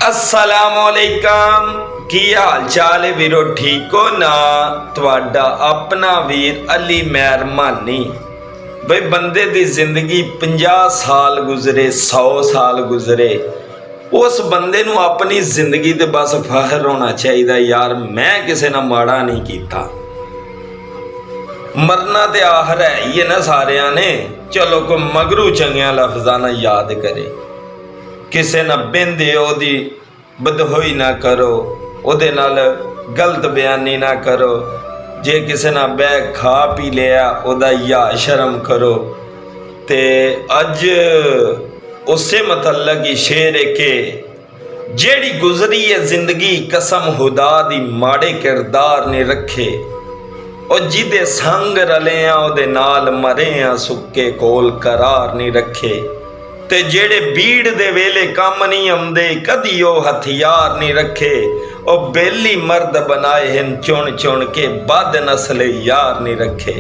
अस्सलामुअलैकुम की हाल चाल है वीरो, ठीक हो ना। तुहाडा अपना वीर अली मेहरमानी। बई बंदे दी जिंदगी 50 साल गुजरे 100 साल गुजरे, उस बंदे नू अपनी जिंदगी ते बस फखर होना चाहिए यार मैं किसी ना माड़ा नहीं कीता। मरना ते आहर है ही है ना सारिया ने। चलो कोई मगरू चंगिया लफ्ज़ां ना याद करे, किसे ना बिंदे ओदी बदहोई ना करो, ओदे नाल गलत बयानी ना करो। जे किसे ना बह खा पी लिया ओदा या शर्म करो। ते अज उससे मतलब ही शेर है कि जेड़ी गुजरी है जिंदगी कसम खुदा दी माड़े किरदार ने रखे, और जिदे संग रले आ ओदे नाल मरे आ सुक्के कोल करार नहीं रखे। ते जेड़े बीड़ दे वेले कम नहीं आउंदे कदी ओ हथियार नहीं रखे, ओ बेली मर्द बनाए हैं चुन चुन के बद नस्ल यार नहीं रखे।